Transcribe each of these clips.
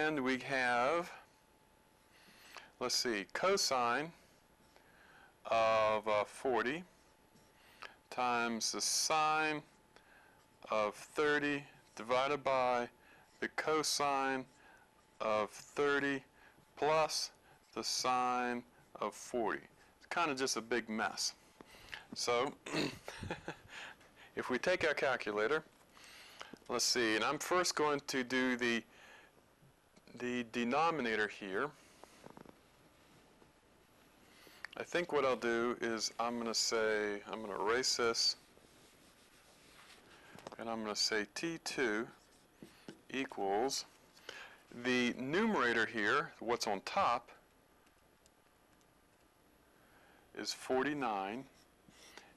And we have, let's see, cosine of 40 times the sine of 30 divided by the cosine of 30 plus the sine of 40. It's kind of just a big mess. So if we take our calculator, let's see, and I'm first going to do the denominator here. I think what I'll do is I'm going to erase this, and I'm going to say T2 equals the numerator here, what's on top, is 49,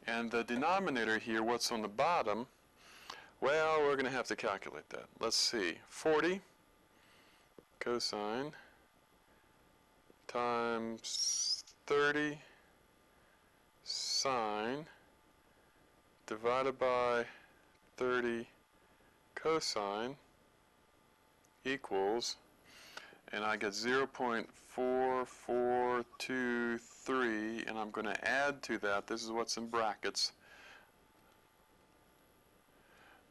and the denominator here, what's on the bottom, well, we're going to have to calculate that. Let's see, 40 cosine times 30 sine divided by 30 cosine equals, and I get 0.4423, and I'm going to add to that, this is what's in brackets,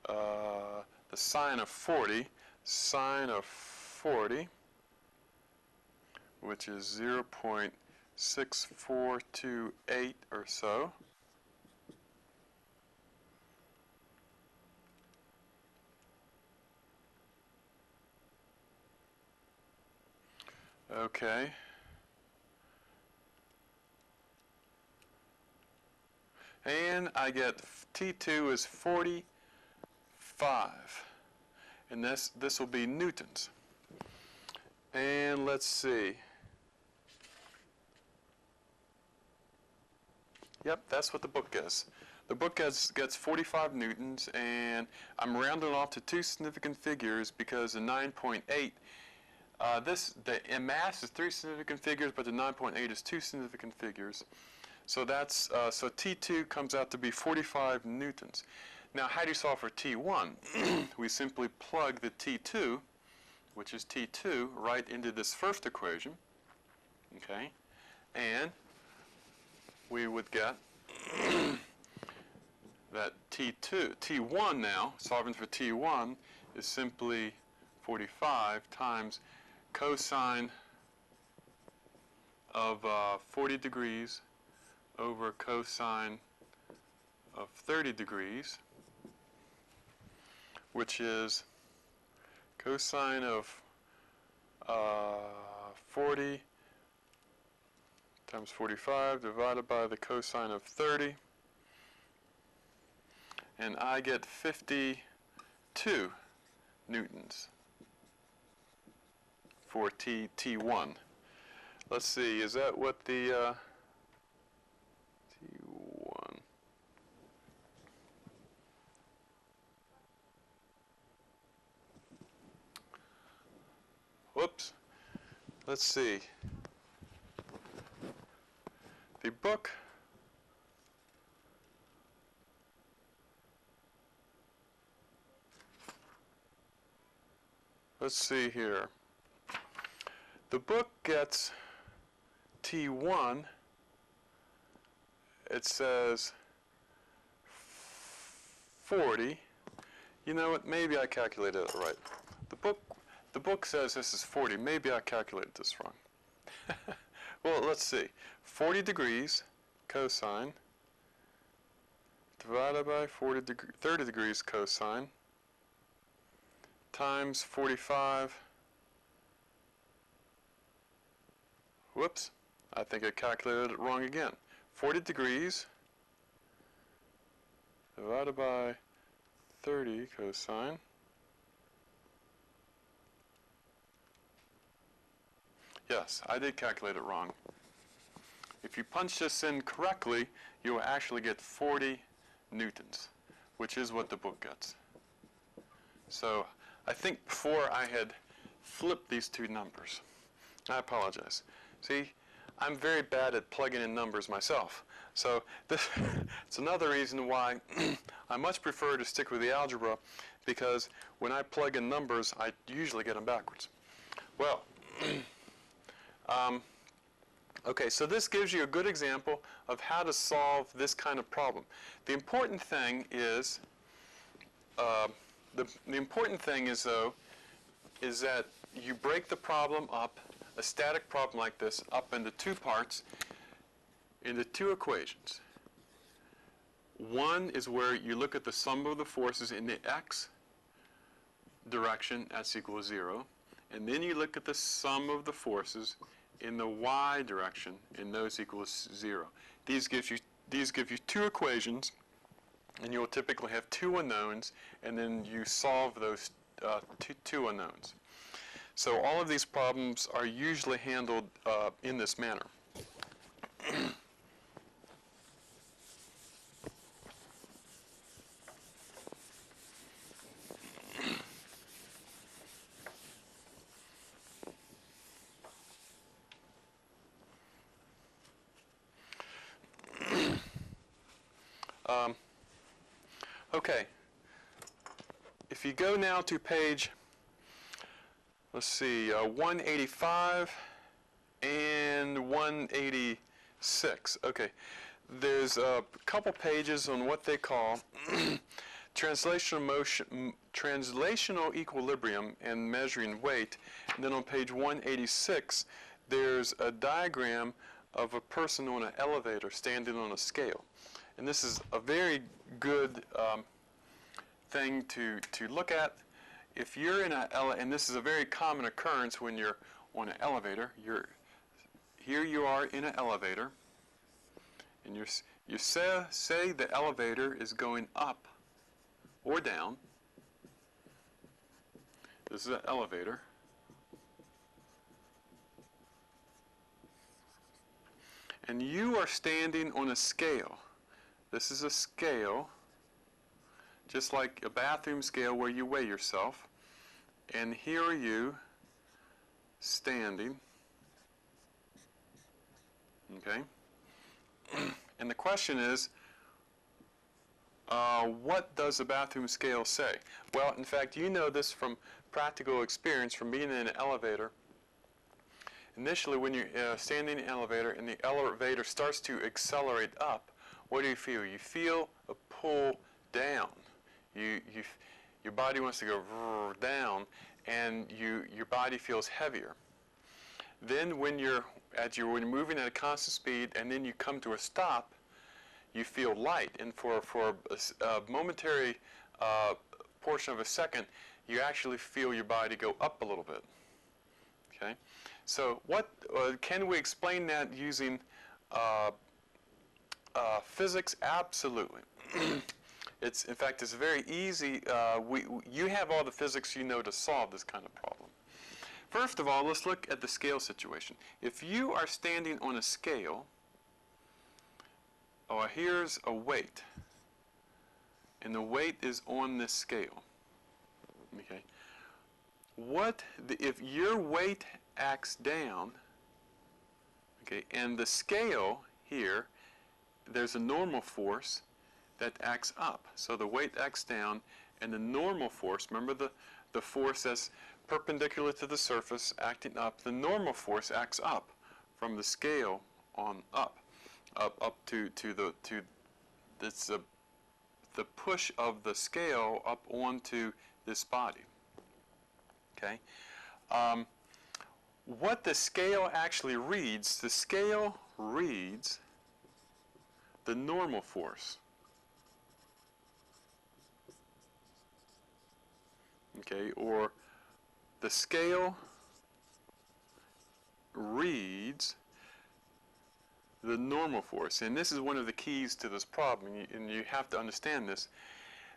the sine of 40, which is 0.6428 or so. Okay. And I get T2 is 45. And this will be newtons. And let's see. Yep, that's what the book gets. The book gets 45 newtons, and I'm rounding off to two significant figures because the 9.8, the mass is three significant figures, but the 9.8 is two significant figures. So that's so T2 comes out to be 45 newtons. Now, how do you solve for T1? We simply plug the T2, which is T2, right into this first equation. Okay, and we would get that T1 now, solving for T1, is simply 45 times cosine of 40 degrees over cosine of 30 degrees, which is cosine of 40 times 45 divided by the cosine of 30, and I get 52 newtons for T1. Let's see, is that what the T1? Whoops. Let's see. The book let's see here. The book gets T1. It says 40. You know what? Maybe I calculated it right. The book says this is 40. Maybe I calculated this wrong. Well, let's see. 40 degrees cosine divided by 30 degrees cosine times 45. Whoops, I think I calculated it wrong again. 40 degrees divided by 30 cosine. Yes, I did calculate it wrong. If you punch this in correctly, you will actually get 40 newtons, which is what the book gets. So I think before I had flipped these two numbers. I apologize. See, I'm very bad at plugging in numbers myself. So it's another reason why I much prefer to stick with the algebra, because when I plug in numbers, I usually get them backwards. Well, okay, so this gives you a good example of how to solve this kind of problem. The important thing is, the important thing is though, is that you break the problem up, a static problem like this, up into two parts, into two equations. One is where you look at the sum of the forces in the x direction, s equals 0, and then you look at the sum of the forces in the y direction, and those equals 0. These give you two equations, and you'll typically have two unknowns, and then you solve those two unknowns. So all of these problems are usually handled in this manner. Okay, if you go now to page, let's see, 185 and 186. Okay, there's a couple pages on what they call translational equilibrium and measuring weight. And then on page 186, there's a diagram of a person on an elevator standing on a scale. And this is a very good thing to look at. If you're in and this is a very common occurrence when you're on an elevator. Here you are in an elevator, and you say the elevator is going up or down. This is an elevator. And you are standing on a scale. This is a scale, just like a bathroom scale where you weigh yourself. And here are you standing. Okay? And the question is, what does the bathroom scale say? Well, in fact, you know this from practical experience from being in an elevator. Initially, when you're standing in an elevator and the elevator starts to accelerate up, what do you feel? You feel a pull down. Your body wants to go down, and your body feels heavier. Then when you're moving at a constant speed, and then you come to a stop, you feel light, and for a momentary portion of a second, you actually feel your body go up a little bit. Okay, so what can we explain that using physics? Absolutely. In fact, it's very easy. You have all the physics you know to solve this kind of problem. First of all, let's look at the scale situation. If you are standing on a scale, here's a weight, and the weight is on this scale. Okay. If your weight acts down, okay, and the scale here, there's a normal force that acts up. So the weight acts down, and the normal force, remember the force that's perpendicular to the surface acting up, the normal force acts up from the scale on up to the push of the scale up onto this body. Okay. What the scale actually reads, the scale reads the normal force. Okay, or the scale reads the normal force. And this is one of the keys to this problem, and you have to understand this.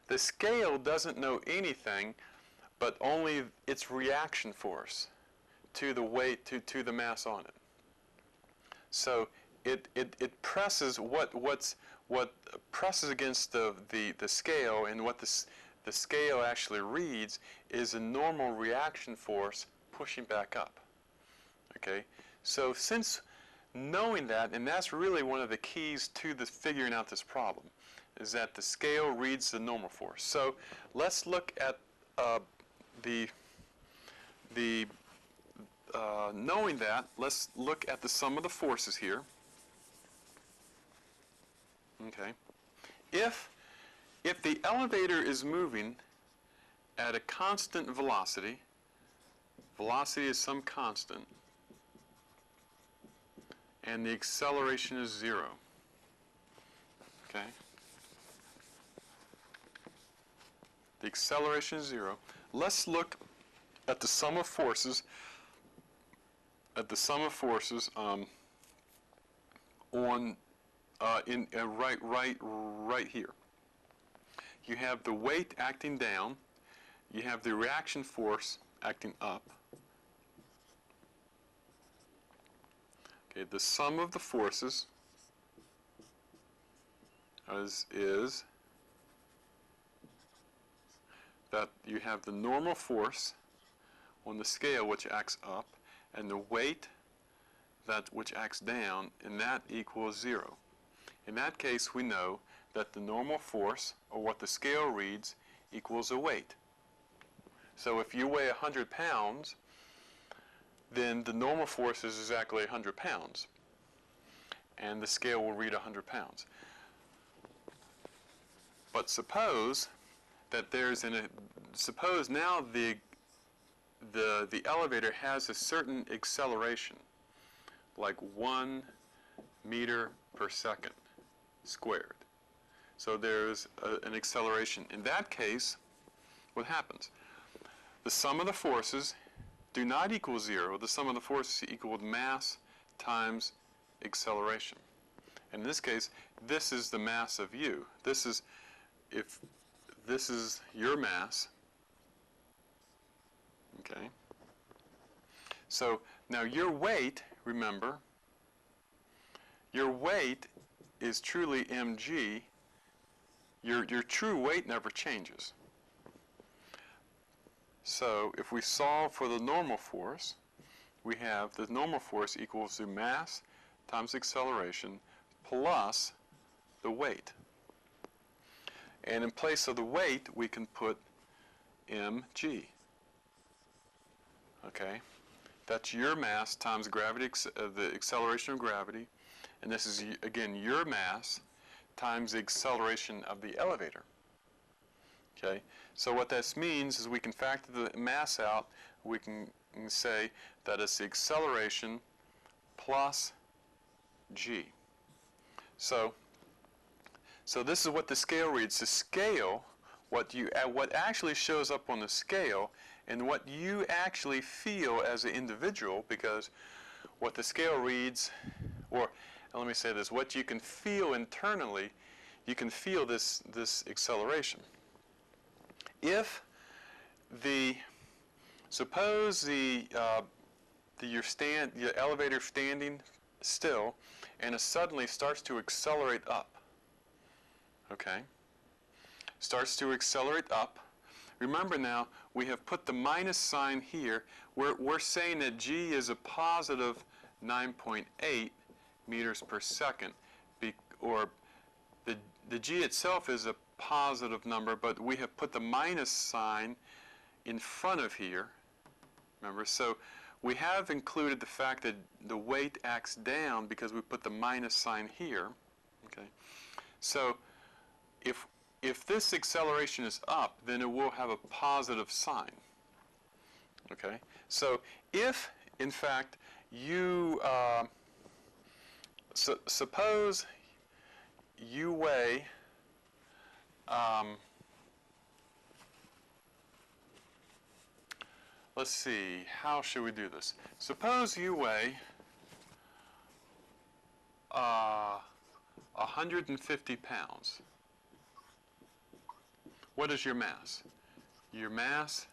The scale doesn't know anything but only its reaction force to the weight, to the mass on it. So it presses what presses against the scale, and what the scale actually reads is a normal reaction force pushing back up. Okay, so since knowing that, and that's really one of the keys to figuring out this problem, is that the scale reads the normal force. So let's look at knowing that, let's look at the sum of the forces here. Okay. If the elevator is moving at a constant velocity, velocity is some constant, and the acceleration is 0. Okay? The acceleration is 0. Let's look at the sum of forces. On right here. You have the weight acting down. You have the reaction force acting up. Okay, the sum of the forces is that you have the normal force on the scale which acts up, and the weight which acts down, and that equals 0. In that case, we know that the normal force, or what the scale reads, equals a weight. So if you weigh 100 pounds, then the normal force is exactly 100 pounds, and the scale will read 100 pounds. But suppose that suppose now the elevator has a certain acceleration, like 1 meter per second squared. So there's an acceleration. In that case, what happens? The sum of the forces do not equal 0. The sum of the forces equals mass times acceleration. And in this case, this is the mass of you. This is your mass. Okay. So now your weight, remember, your weight is truly mg. Your true weight never changes. So if we solve for the normal force, we have the normal force equals to mass times acceleration plus the weight. And in place of the weight, we can put mg. Okay? That's your mass times gravity, the acceleration of gravity. And this is, again, your mass times the acceleration of the elevator. Okay? So what this means is we can factor the mass out. We can say that it's the acceleration plus g. So this is what the scale reads. The scale, what actually shows up on the scale, and what you actually feel as an individual, because what the scale reads, or let me say this, what you can feel internally, you can feel this acceleration. If suppose your elevator standing still, and it suddenly starts to accelerate up. Okay? Starts to accelerate up. Remember now, we have put the minus sign here. We're saying that g is a positive 9.8 meters per second, or the g itself is a positive number, but we have put the minus sign in front of here. Remember, so we have included the fact that the weight acts down because we put the minus sign here. Okay, so if this acceleration is up, then it will have a positive sign. Okay, so if in fact you suppose you weigh let's see, how should we do this? Suppose you weigh 150 pounds. What is your mass? Your mass,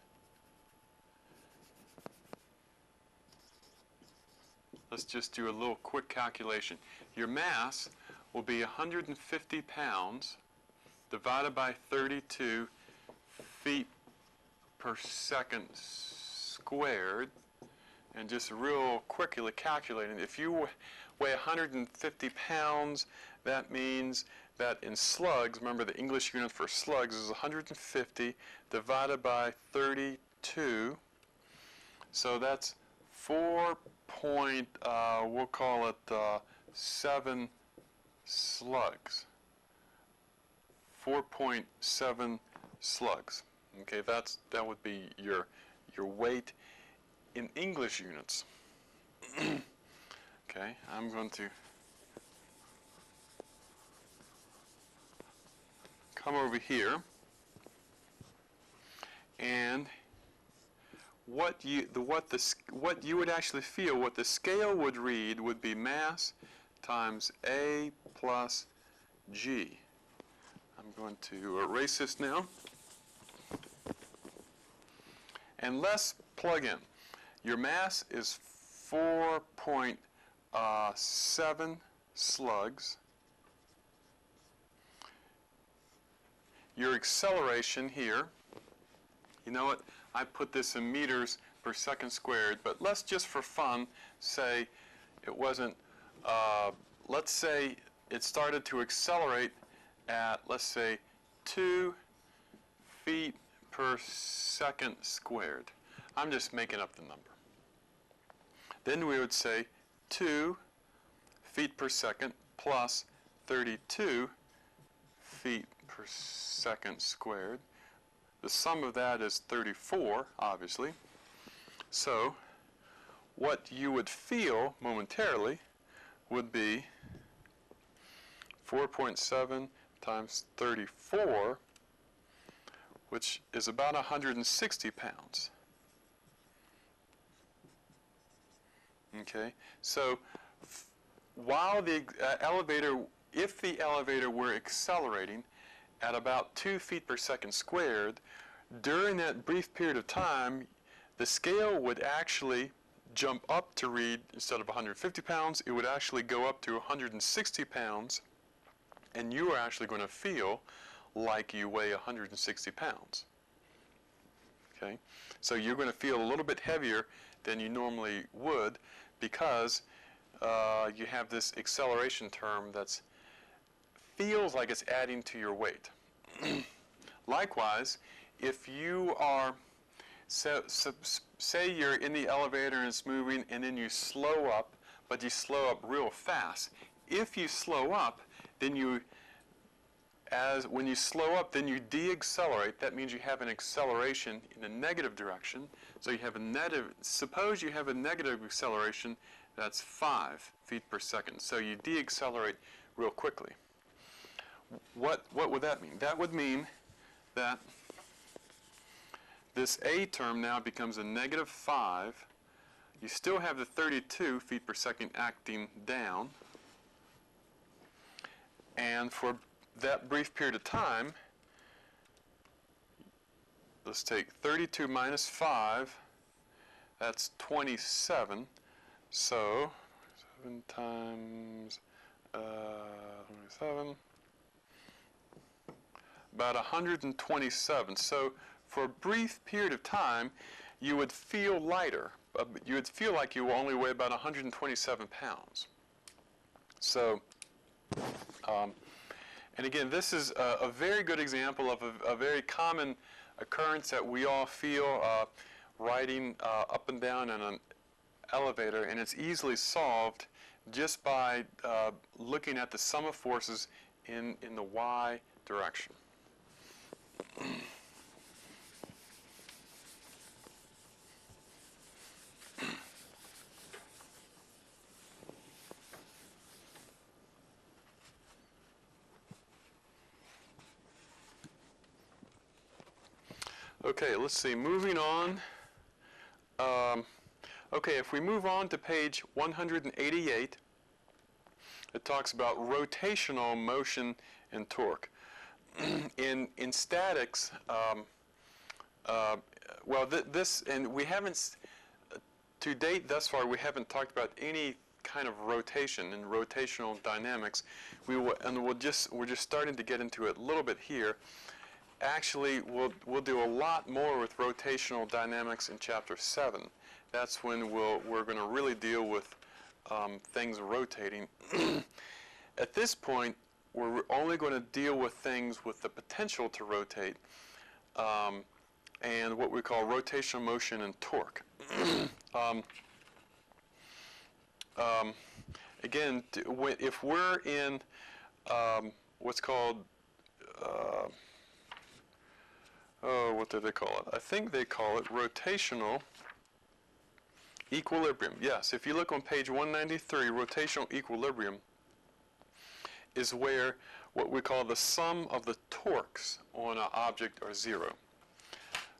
let's just do a little quick calculation. Your mass will be 150 pounds divided by 32 feet per second squared, and just real quickly calculating, if you weigh 150 pounds, that means that in slugs, remember the English unit for slugs is 150 divided by 32, so that's we'll call it 7 slugs. 4.7 slugs. Okay, that would be your weight in English units. Okay, I'm going to come over here, and what you would actually feel, what the scale would read would be mass times A plus G. I'm going to erase this now. And let's plug in. Your mass is 4.7 slugs. Your acceleration here, you know what, I put this in meters per second squared, but let's just for fun say it wasn't, let's say it started to accelerate at, let's say, 2 feet per second squared. I'm just making up the number. Then we would say 2 feet per second plus 32 feet per second squared. The sum of that is 34, obviously. So what you would feel momentarily would be 4.7 times 34, which is about 160 pounds. Okay, so while the elevator, if the elevator were accelerating at about 2 feet per second squared, during that brief period of time, the scale would actually jump up to read, instead of 150 pounds, it would actually go up to 160 pounds, and you are actually going to feel like you weigh 160 pounds. Okay, so you're going to feel a little bit heavier than you normally would because you have this acceleration term that feels like it's adding to your weight. Likewise, if you are, say you're in the elevator and it's moving and then you slow up, but you slow up real fast. If you slow up, then when you slow up, then you de-accelerate. That means you have an acceleration in a negative direction. So you have a negative, suppose you have a negative acceleration, that's 5 feet per second. So you de-accelerate real quickly. What would that mean? That would mean that this A term now becomes a negative 5. You still have the 32 feet per second acting down. And for that brief period of time, let's take 32 minus 5, that's 27. So 7 times 27, about 127. So for a brief period of time, you would feel lighter. You would feel like you only weigh about 127 pounds. So, and again, this is a very good example of a very common occurrence that we all feel riding up and down in an elevator, and it's easily solved just by looking at the sum of forces in the y direction. Okay, let's see, moving on. Okay, if we move on to page 188, it talks about rotational motion and torque. In statics, and we haven't, to date thus far, we haven't talked about any kind of rotation in rotational dynamics. We're just starting to get into it a little bit here. Actually, we'll do a lot more with rotational dynamics in Chapter 7. That's when we're going to really deal with things rotating. At this point, we're only going to deal with things with the potential to rotate, and what we call rotational motion and torque. again, if we're in what's called, oh, what do they call it? I think they call it rotational equilibrium. Yes, if you look on page 193, rotational equilibrium is where what we call the sum of the torques on an object are zero.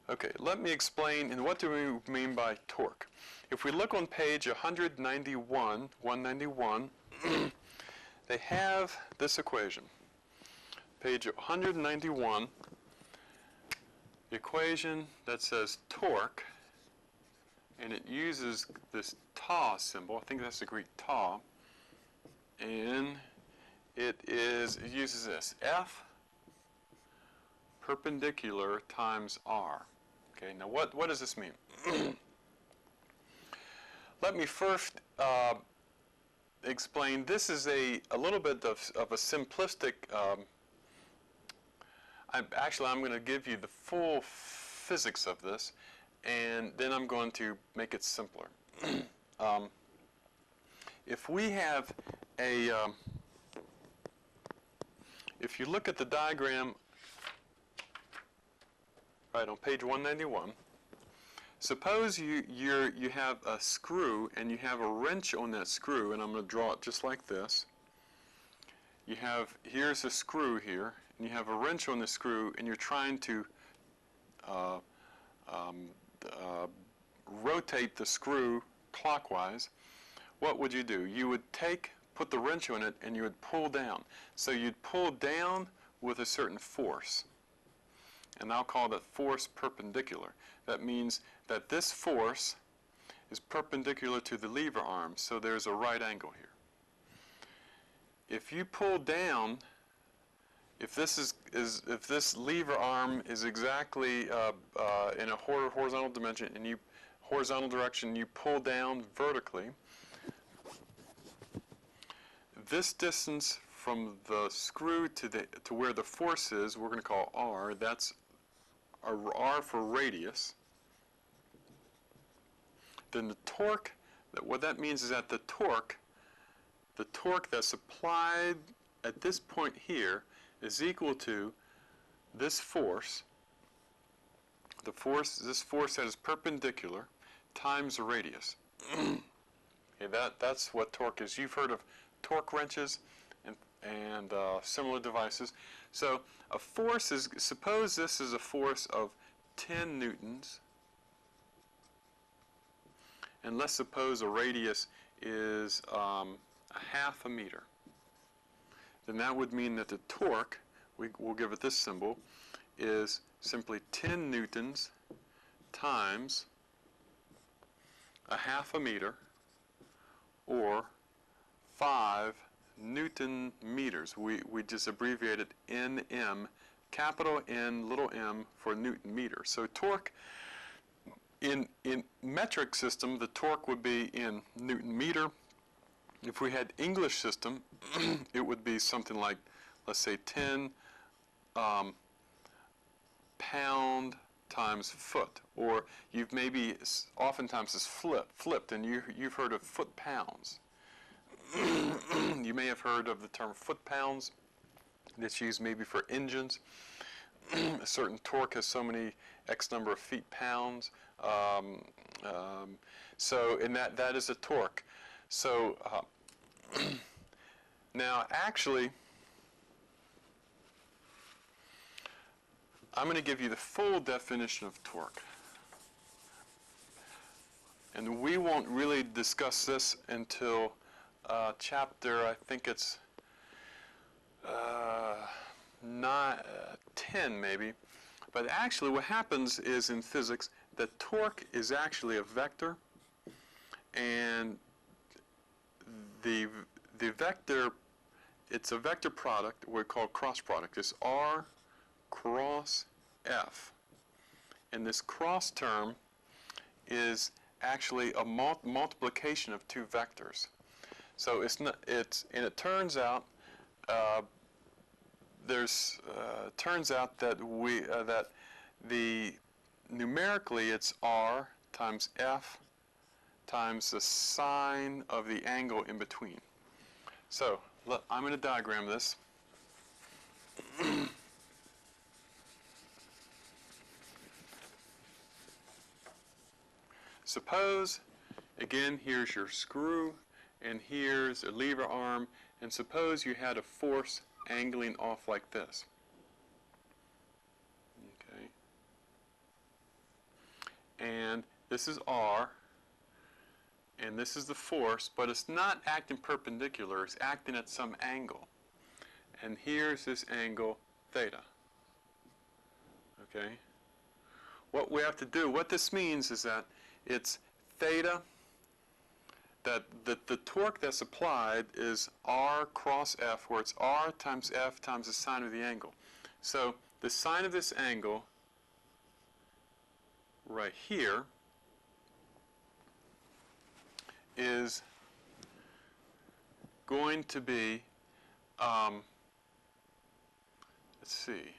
Okay, let me explain, and what do we mean by torque? If we look on page 191, they have this equation. Page 191, the equation that says torque, and it uses this tau symbol. I think that's the Greek tau, and it uses this, F perpendicular times R. Okay, now what does this mean? Let me first explain. This is a little bit of a simplistic, I'm going to give you the full physics of this, and then I'm going to make it simpler. If we have a, if you look at the diagram right on page 191, suppose you have a screw and you have a wrench on that screw, and I'm going to draw it just like this. You have, here's a screw here, and you have a wrench on the screw, and you're trying to rotate the screw clockwise. What would you do? You would put the wrench on it, and you would pull down. So you'd pull down with a certain force, and I'll call that force perpendicular. That means that this force is perpendicular to the lever arm, so there's a right angle here. If you pull down, if this lever arm is exactly in a horizontal dimension, and horizontal direction, you pull down vertically, this distance from the screw to where the force is, we're going to call R. That's R for radius. Then the torque, what that means is that the torque that's applied at this point here is equal to this force, this force that is perpendicular, times the radius. Okay, that's what torque is. You've heard of torque wrenches and similar devices. So a force is, suppose this is a force of 10 newtons, and let's suppose a radius is a half a meter. Then that would mean that the torque, we'll give it this symbol, is simply 10 newtons times a half a meter, or 5 Newton meters. We just abbreviated NM, capital N, little m for Newton meter. So torque, in metric system, the torque would be in Newton meter. If we had English system, it would be something like, let's say, 10 pound times foot, or you've maybe oftentimes it's flipped, and you've heard of foot pounds. You may have heard of the term foot pounds. That's used maybe for engines. A certain torque has so many X number of feet pounds. So, and that is a torque. So now, actually, I'm going to give you the full definition of torque. And we won't really discuss this until chapter, I think it's 10 maybe. But actually what happens is in physics that torque is actually a vector, and the vector, it's a vector product, we call cross product. It's R cross F. And this cross term is actually a multiplication of two vectors. So and it turns out turns out that numerically it's R times F times the sine of the angle in between. So I'm going to diagram this. Suppose, again, here's your screw, and here's a lever arm, and suppose you had a force angling off like this. Okay. And this is R, and this is the force, but it's not acting perpendicular, it's acting at some angle. And here's this angle, theta. Okay? What we have to do, what this means is that it's theta, that the torque that's applied is R cross F, where it's R times F times the sine of the angle. So the sine of this angle right here is going to be, let's see,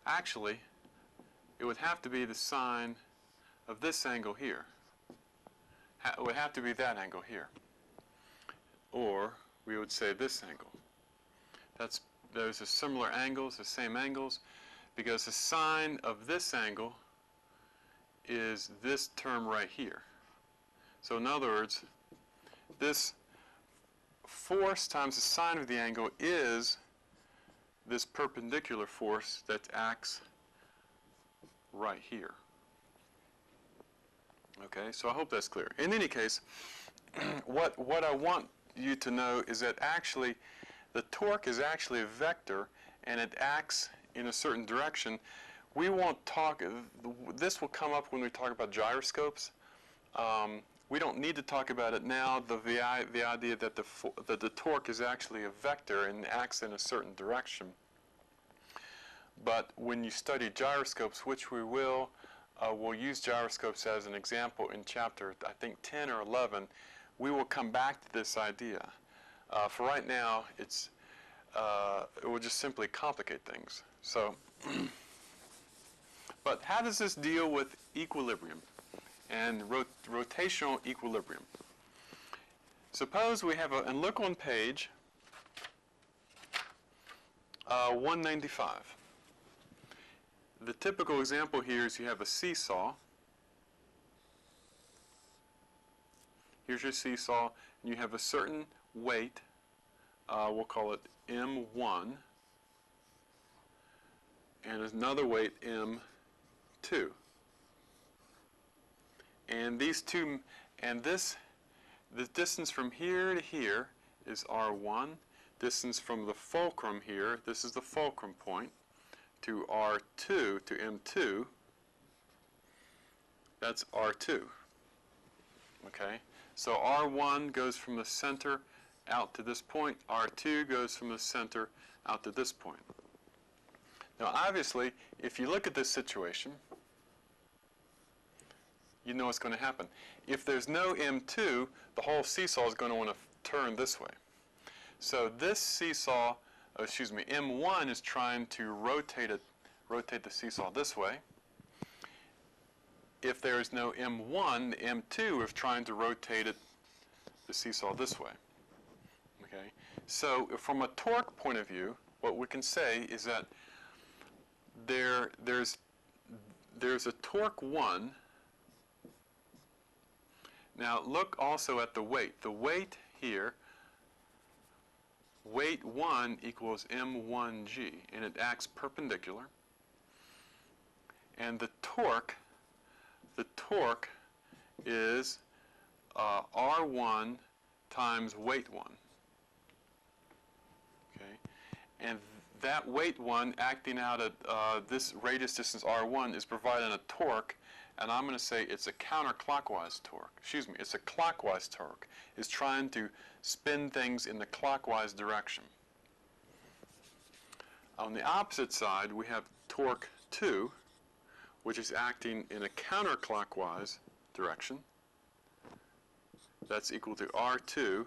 actually, it would have to be the sine of this angle here. It would have to be that angle here. Or we would say this angle. Those are similar angles, the same angles, because the sine of this angle is this term right here. So in other words, this force times the sine of the angle is this perpendicular force that acts right here. Okay, so I hope that's clear. In any case, what I want you to know is that actually the torque is actually a vector and it acts in a certain direction. We won't talk, this will come up when we talk about gyroscopes. We don't need to talk about it now, the idea that the torque is actually a vector and acts in a certain direction. But when you study gyroscopes, which we will, we'll use gyroscopes as an example in chapter, I think, 10 or 11. We will come back to this idea. For right now, it will just simply complicate things. So, but how does this deal with equilibrium and rotational equilibrium? Suppose we have and look on page 195. The typical example here is you have a seesaw. Here's your seesaw, and you have a certain weight. We'll call it M1, and another weight M2. And these two, and the distance from here to here is R1. Distance from the fulcrum here, this is the fulcrum point, to R2, to M2, that's R2. Okay? So R1 goes from the center out to this point. R2 goes from the center out to this point. Now, obviously, if you look at this situation, you know what's going to happen. If there's no M2, the whole seesaw is going to want to turn this way. So this seesaw, M1 is trying to rotate the seesaw this way. If there is no M1, M2 is trying to rotate the seesaw this way. Okay? So from a torque point of view, what we can say is that there's a torque 1. Now look also at the weight. The weight here, weight 1 equals M1G, and it acts perpendicular. And the torque is R1 times weight 1. Okay, and that weight 1 acting out at this radius distance R1 is providing a torque, and I'm going to say it's a counterclockwise torque. It's a clockwise torque. It's trying to spin things in the clockwise direction. On the opposite side, we have torque 2, which is acting in a counterclockwise direction. That's equal to R2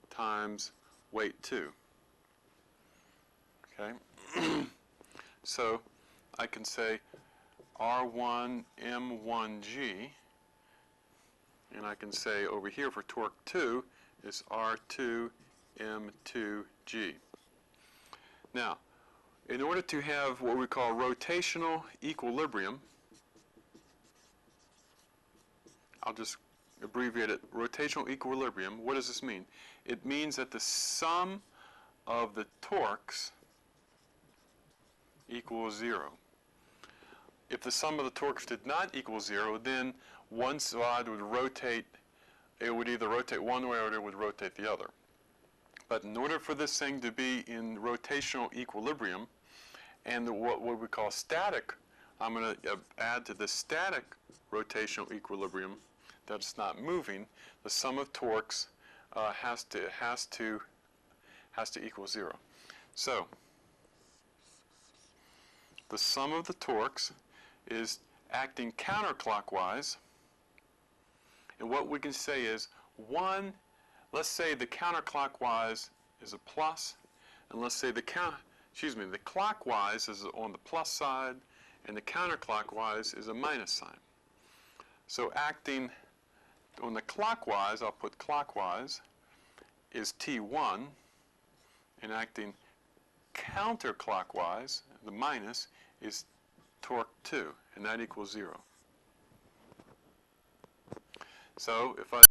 times weight 2. Okay? So I can say R1 M1G, and I can say over here for torque 2 is R2 M2G. Now, in order to have what we call rotational equilibrium, I'll just abbreviate it, rotational equilibrium. What does this mean? It means that the sum of the torques equals 0. If the sum of the torques did not equal 0, then one side would rotate, it would either rotate one way or it would rotate the other. But in order for this thing to be in rotational equilibrium, and what we call static, I'm going to add to the static rotational equilibrium that it's not moving, the sum of torques has to equal 0. So the sum of the torques is acting counterclockwise, and what we can say is let's say the counterclockwise is a plus, and let's say the clockwise is on the plus side, and the counterclockwise is a minus sign. So acting on the clockwise, I'll put clockwise, is T1, and acting counterclockwise, the minus, is torque 2, and that equals 0. So if I